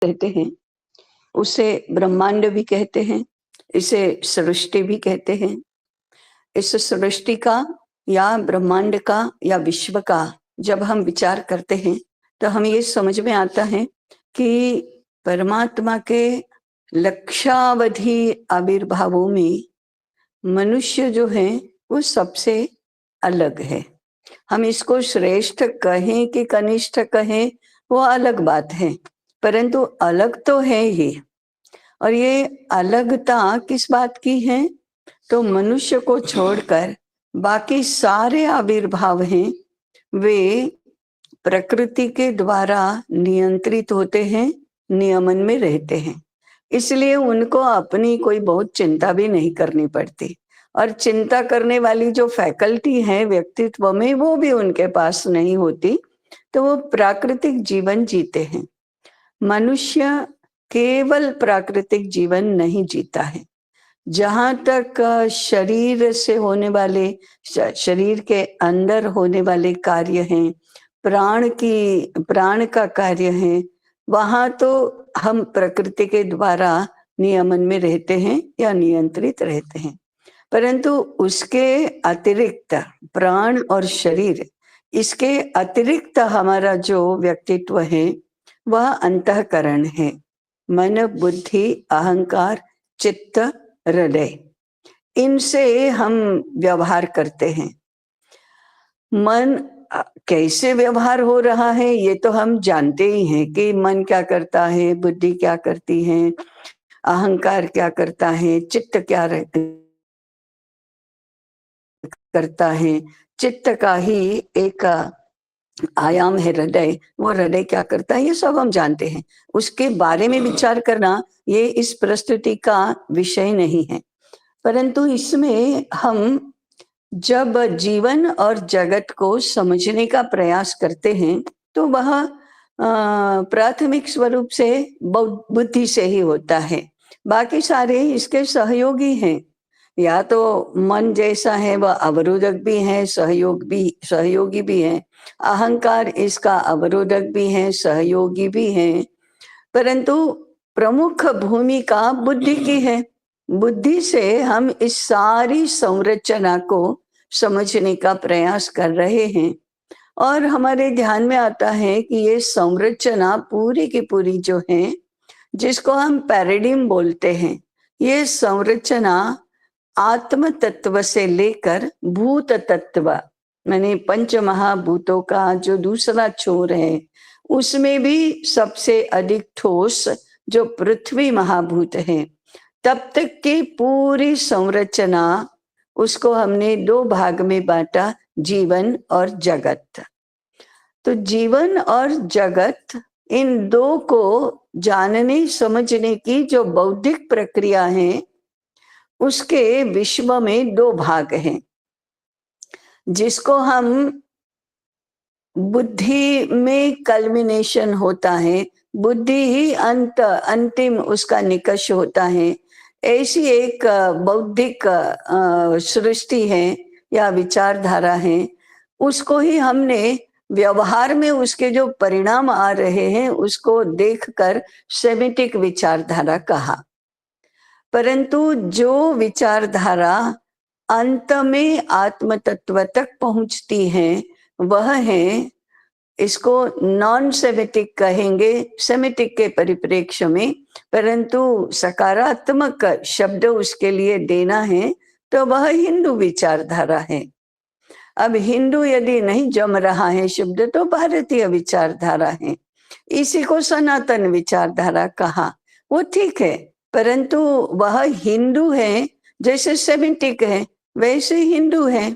कहते हैं, उसे ब्रह्मांड भी कहते हैं, इसे सृष्टि भी कहते हैं। इस सृष्टि का या ब्रह्मांड का या विश्व का जब हम विचार करते हैं, तो हमें ये समझ में आता है कि परमात्मा के लक्षावधि आविर्भावों में मनुष्य जो है वो सबसे अलग है। हम इसको श्रेष्ठ कहें कि कनिष्ठ कहें वो अलग बात है, परंतु अलग तो है ही। और ये अलगता किस बात की है? तो मनुष्य को छोड़कर बाकी सारे आविर्भाव हैं वे प्रकृति के द्वारा नियंत्रित होते हैं, नियमन में रहते हैं। इसलिए उनको अपनी कोई बहुत चिंता भी नहीं करनी पड़ती, और चिंता करने वाली जो फैकल्टी है व्यक्तित्व में वो भी उनके पास नहीं होती, तो वो प्राकृतिक जीवन जीते हैं। मनुष्य केवल प्राकृतिक जीवन नहीं जीता है। जहाँ तक शरीर से होने वाले, शरीर के अंदर होने वाले कार्य हैं, प्राण का कार्य है, वहाँ तो हम प्रकृति के द्वारा नियमन में रहते हैं या नियंत्रित रहते हैं। परंतु उसके अतिरिक्त प्राण और शरीर, इसके अतिरिक्त हमारा जो व्यक्तित्व है वह अंतःकरण है। मन, बुद्धि, अहंकार, चित्त, हृदय, इनसे हम व्यवहार करते हैं। मन कैसे व्यवहार हो रहा है ये तो हम जानते ही हैं कि मन क्या करता है, बुद्धि क्या करती है, अहंकार क्या करता है, चित्त क्या करता है। चित्त का ही एक आयाम है हृदय, वो हृदय क्या करता है ये सब हम जानते हैं। उसके बारे में विचार करना ये इस प्रस्तुति का विषय नहीं है, परंतु इसमें हम जब जीवन और जगत को समझने का प्रयास करते हैं तो वह प्राथमिक स्वरूप से बुद्धि से ही होता है। बाकी सारे इसके सहयोगी हैं। या तो मन जैसा है वह अवरोधक भी है, सहयोगी भी है। अहंकार इसका अवरोधक भी है, सहयोगी भी है। परंतु प्रमुख भूमिका बुद्धि की है। बुद्धि से हम इस सारी संरचना को समझने का प्रयास कर रहे हैं, और हमारे ध्यान में आता है कि ये संरचना पूरी की पूरी जो है, जिसको हम पैराडिम बोलते हैं, ये संरचना आत्म तत्व से लेकर भूत तत्व, माने पंच महाभूतों का जो दूसरा छोर है, उसमें भी सबसे अधिक ठोस जो पृथ्वी महाभूत है, तब तक की पूरी संरचना, उसको हमने दो भाग में बांटा, जीवन और जगत। तो जीवन और जगत, इन दो को जानने समझने की जो बौद्धिक प्रक्रिया है, उसके विश्व में दो भाग हैं, जिसको हम बुद्धि में कल्मिनेशन होता है, बुद्धि ही अंतिम उसका निकष होता है। ऐसी एक बौद्धिक सृष्टि है या विचारधारा है, उसको ही हमने व्यवहार में उसके जो परिणाम आ रहे हैं उसको देखकर सेमिटिक विचारधारा कहा। परंतु जो विचारधारा अंत में आत्म तत्व तक पहुंचती है वह है, इसको नॉन सेमिटिक कहेंगे सेमिटिक के परिप्रेक्ष्य में, परंतु सकारात्मक शब्द उसके लिए देना है तो वह हिंदू विचारधारा है। अब हिंदू यदि नहीं जम रहा है शब्द तो भारतीय विचारधारा है। इसी को सनातन विचारधारा कहा, वो ठीक है, परंतु वह हिंदू है। जैसे सेमिटिक है वैसे हिंदू है।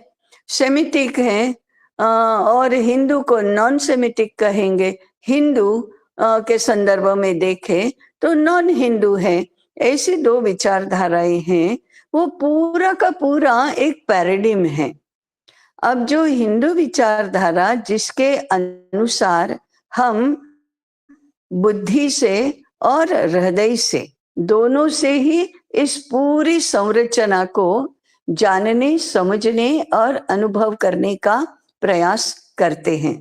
सेमिटिक है और हिंदू को नॉन सेमिटिक कहेंगे। हिंदू के संदर्भ में देखें तो नॉन हिंदू है। ऐसी दो विचारधाराएं हैं, वो पूरा का पूरा एक पैराडिम है। अब जो हिंदू विचारधारा, जिसके अनुसार हम बुद्धि से और हृदय से, दोनों से ही इस पूरी संरचना को जानने, समझने और अनुभव करने का प्रयास करते हैं।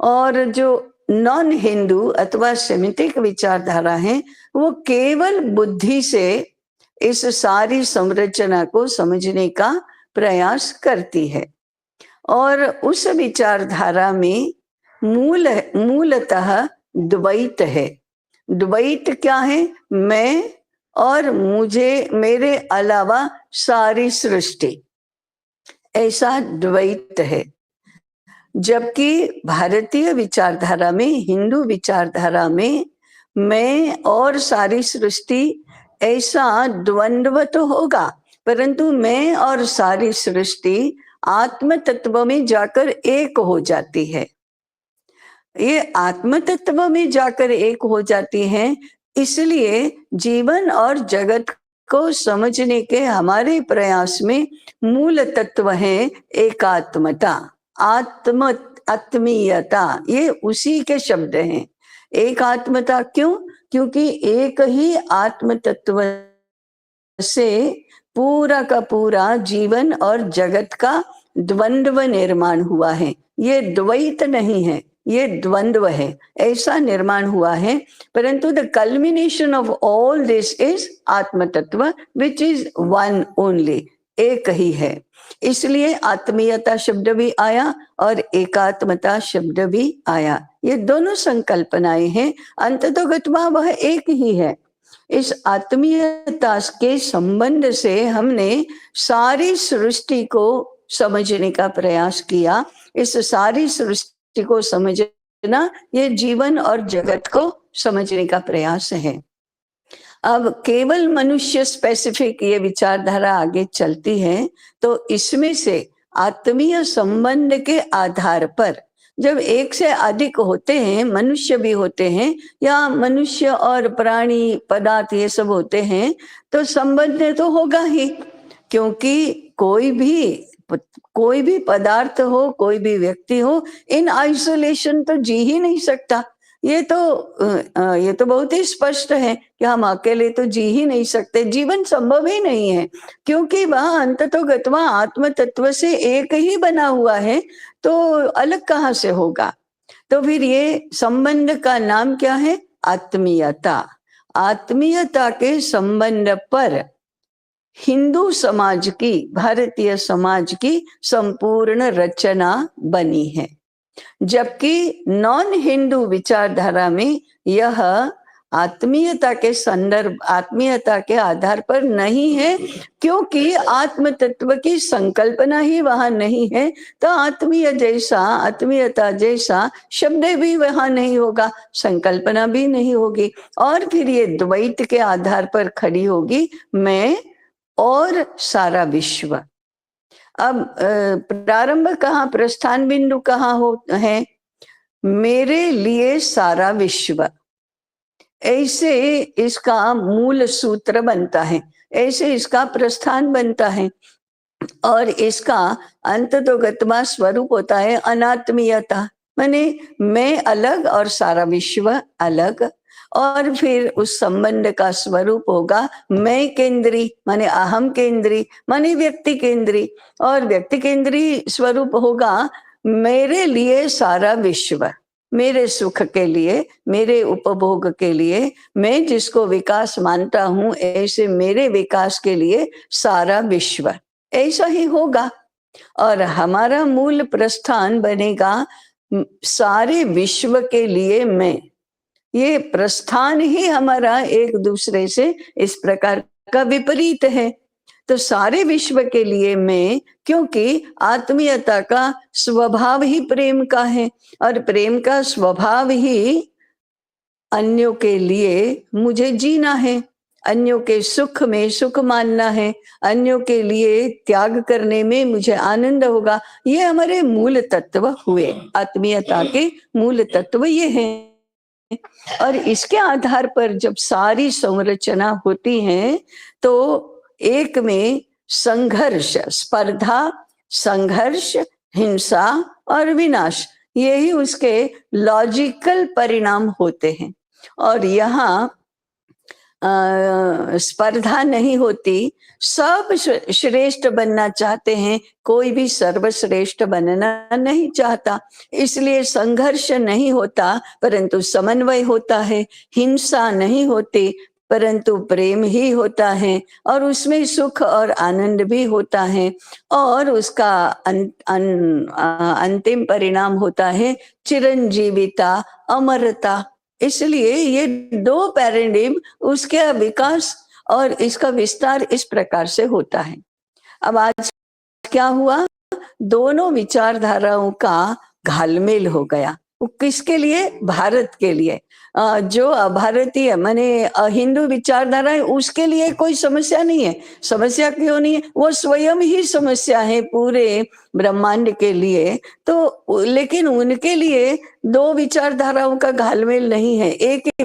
और जो नॉन हिंदू अथवा सेमिटिक विचारधारा है, वो केवल बुद्धि से इस सारी संरचना को समझने का प्रयास करती है। और उस विचारधारा में मूलतः द्वैत है। द्वैत क्या है? मैं और मुझे, मेरे अलावा सारी सृष्टि, ऐसा द्वैत है। जबकि भारतीय विचारधारा में, हिंदू विचारधारा में मैं और सारी सृष्टि, ऐसा द्वंद्व तो होगा, परंतु मैं और सारी सृष्टि आत्म तत्व में जाकर एक हो जाती है। ये आत्म तत्व में जाकर एक हो जाती है, इसलिए जीवन और जगत को समझने के हमारे प्रयास में मूल तत्व है एकात्मता, आत्म आत्मीयता। ये उसी के शब्द हैं। एकात्मता क्यों? क्योंकि एक ही आत्म तत्व से पूरा का पूरा जीवन और जगत का द्वंद्व निर्माण हुआ है। ये द्वैत नहीं है, ये द्वंद्व है, ऐसा निर्माण हुआ है। परंतु the culmination of all this is आत्म तत्व विच इज वन ओनली, एक ही है। इसलिए आत्मीयता शब्द भी आया और एकात्मता शब्द भी आया। ये दोनों संकल्पनाएं हैं, अंततोगत्वा वह एक ही है। इस आत्मीयता के संबंध से हमने सारी सृष्टि को समझने का प्रयास किया। इस सारी सृष्टि को समझना ये जीवन और जगत को समझने का प्रयास है। अब केवल मनुष्य स्पेसिफिक ये विचारधारा आगे चलती है, तो इसमें से आत्मीय संबंध के आधार पर जब एक से अधिक होते हैं, मनुष्य भी होते हैं या मनुष्य और प्राणी पदार्थ ये सब होते हैं, तो संबंध तो होगा ही। क्योंकि कोई भी पदार्थ हो, कोई भी व्यक्ति हो, इन आइसोलेशन तो जी ही नहीं सकता। ये तो बहुत ही स्पष्ट है कि हम अकेले तो जी ही नहीं सकते, जीवन संभव ही नहीं है, क्योंकि वह अंततोगत्वा आत्म तत्व से एक ही बना हुआ है, तो अलग कहाँ से होगा। तो फिर ये संबंध का नाम क्या है? आत्मीयता। आत्मीयता के संबंध पर हिंदू समाज की, भारतीय समाज की संपूर्ण रचना बनी है। जबकि नॉन हिंदू विचारधारा में यह आत्मीयता के संदर्भ, आत्मीयता के आधार पर नहीं है, क्योंकि आत्म तत्व की संकल्पना ही वहां नहीं है। तो आत्मीयता जैसा शब्द भी वहां नहीं होगा, संकल्पना भी नहीं होगी, और फिर ये द्वैत के आधार पर खड़ी होगी, मैं और सारा विश्व। अब प्रारंभ कहाँ, प्रस्थान बिंदु कहाँ हो है? मेरे लिए सारा विश्व, ऐसे इसका मूल सूत्र बनता है, ऐसे इसका प्रस्थान बनता है। और इसका अंततोगत्वा स्वरूप होता है अनात्मीयता, माने मैं अलग और सारा विश्व अलग। और फिर उस संबंध का स्वरूप होगा मैं केंद्री, माने अहम केंद्री, माने व्यक्ति केंद्री। और व्यक्ति केंद्री स्वरूप होगा मेरे लिए सारा विश्व, मेरे सुख के लिए, मेरे उपभोग के लिए, मैं जिसको विकास मानता हूं, ऐसे मेरे विकास के लिए सारा विश्व, ऐसा ही होगा। और हमारा मूल प्रस्थान बनेगा सारे विश्व के लिए मैं। ये प्रस्थान ही हमारा एक दूसरे से इस प्रकार का विपरीत है। तो सारे विश्व के लिए मैं, क्योंकि आत्मीयता का स्वभाव ही प्रेम का है, और प्रेम का स्वभाव ही अन्यों के लिए मुझे जीना है, अन्यों के सुख में सुख मानना है, अन्यों के लिए त्याग करने में मुझे आनंद होगा। ये हमारे मूल तत्व हुए, आत्मीयता के मूल तत्व ये हैं। और इसके आधार पर जब सारी संरचना होती है, तो एक में संघर्ष, स्पर्धा, संघर्ष, हिंसा और विनाश, यही उसके लॉजिकल परिणाम होते हैं। और यहाँ स्पर्धा नहीं होती, सब श्रेष्ठ बनना चाहते हैं, कोई भी सर्वश्रेष्ठ बनना नहीं चाहता। इसलिए संघर्ष नहीं होता, परंतु समन्वय होता है। हिंसा नहीं होती, परंतु प्रेम ही होता है, और उसमें सुख और आनंद भी होता है, और उसका अंतिम परिणाम होता है चिरंजीविता, अमरता। इसलिए ये दो पैराडिम, उसके विकास और इसका विस्तार इस प्रकार से होता है। अब आज क्या हुआ, दोनों विचारधाराओं का घालमेल हो गया। वो किसके लिए? भारत के लिए। जो भारतीय माने हिंदू विचारधारा है, उसके लिए कोई समस्या नहीं है। समस्या क्यों नहीं है? वो स्वयं ही समस्या है पूरे ब्रह्मांड के लिए। तो लेकिन उनके लिए दो विचारधाराओं का घालमेल नहीं है, एक ही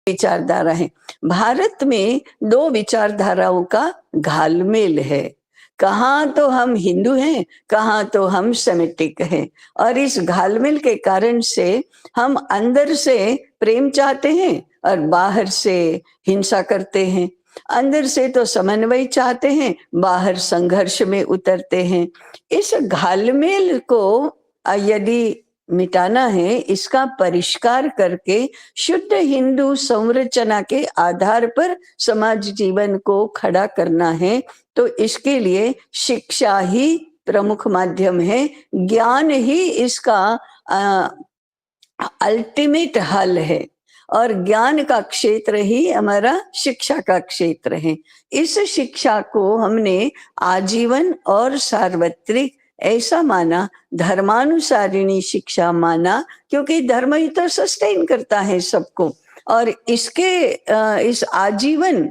विचारधारा है। भारत में दो विचारधाराओं का घालमेल है। कहाँ तो हम हिंदू हैं, कहाँ तो हम सेमेटिक हैं, और इस घालमेल के कारण से हम अंदर से प्रेम चाहते हैं और बाहर से हिंसा करते हैं। अंदर से तो समन्वय चाहते हैं, बाहर संघर्ष में उतरते हैं। इस घालमेल को यदि मिटाना है, इसका परिष्कार करके शुद्ध हिंदू संरचना के आधार पर समाज जीवन को खड़ा करना है, तो इसके लिए शिक्षा ही प्रमुख माध्यम है। ज्ञान ही इसका अल्टीमेट हल है, और ज्ञान का क्षेत्र ही हमारा शिक्षा का क्षेत्र है। इस शिक्षा को हमने आजीवन और सार्वत्रिक ऐसा माना, धर्मानुसारिणी शिक्षा माना, क्योंकि धर्म ही तो सस्टेन करता है सबको। और इसके इस आजीवन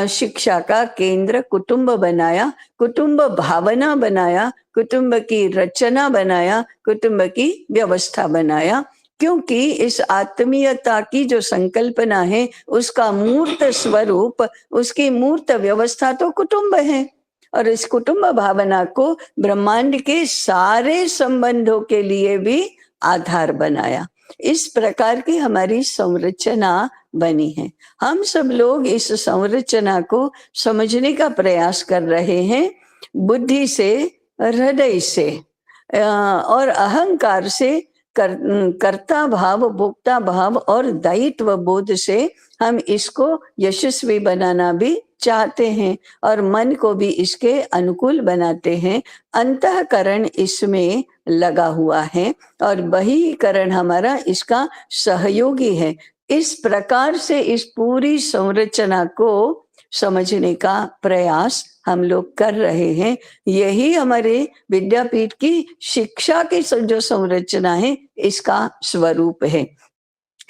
शिक्षा का केंद्र कुटुंब बनाया, कुटुंब भावना बनाया, कुटुंब की रचना बनाया, कुटुंब की व्यवस्था बनाया। क्योंकि इस आत्मीयता की जो संकल्पना है, उसका मूर्त स्वरूप, उसकी मूर्त व्यवस्था तो कुटुंब है, और इस कुटुंब भावना को ब्रह्मांड के सारे संबंधों के लिए भी आधार बनाया। इस प्रकार की हमारी संरचना बनी है। हम सब लोग इस संरचना को समझने का प्रयास कर रहे हैं, बुद्धि से, हृदय से और अहंकार से, कर्ता भाव, भोक्ता भाव और दायित्व बोध से हम इसको यशस्वी बनाना भी चाहते हैं, और मन को भी इसके अनुकूल बनाते हैं। अंतःकरण इसमें लगा हुआ है, और बहिःकरण हमारा इसका सहयोगी है। इस प्रकार से इस पूरी संरचना को समझने का प्रयास हम लोग कर रहे हैं। यही हमारे विद्यापीठ की शिक्षा की जो संरचना है, इसका स्वरूप है।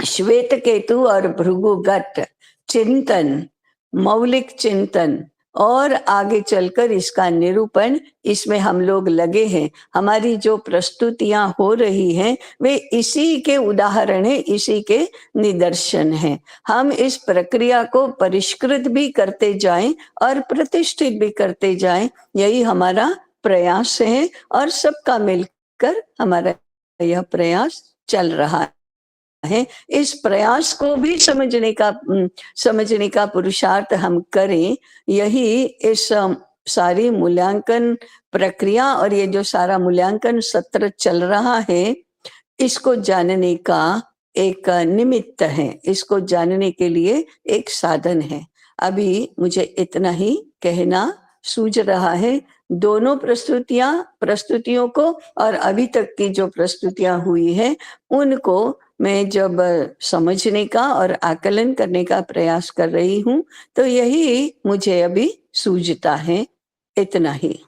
श्वेत केतु और भृगुगत चिंतन, मौलिक चिंतन, और आगे चलकर इसका निरूपण, इसमें हम लोग लगे हैं। हमारी जो प्रस्तुतियां हो रही हैं, वे इसी के उदाहरण है, इसी के निदर्शन हैं। हम इस प्रक्रिया को परिष्कृत भी करते जाएं और प्रतिष्ठित भी करते जाएं, यही हमारा प्रयास है, और सबका मिलकर हमारा यह प्रयास चल रहा है। इस प्रयास को भी समझने का पुरुषार्थ हम करें, यही इस सारी मूल्यांकन प्रक्रिया और ये जो सारा मूल्यांकन सत्र चल रहा है, इसको जानने का एक निमित्त है, इसको जानने के लिए एक साधन है। अभी मुझे इतना ही कहना सूझ रहा है। दोनों प्रस्तुतियों को और अभी तक की जो प्रस्तुतियां हुई है, उनको मैं जब समझने का और आकलन करने का प्रयास कर रही हूँ, तो यही मुझे अभी सूझता है। इतना ही।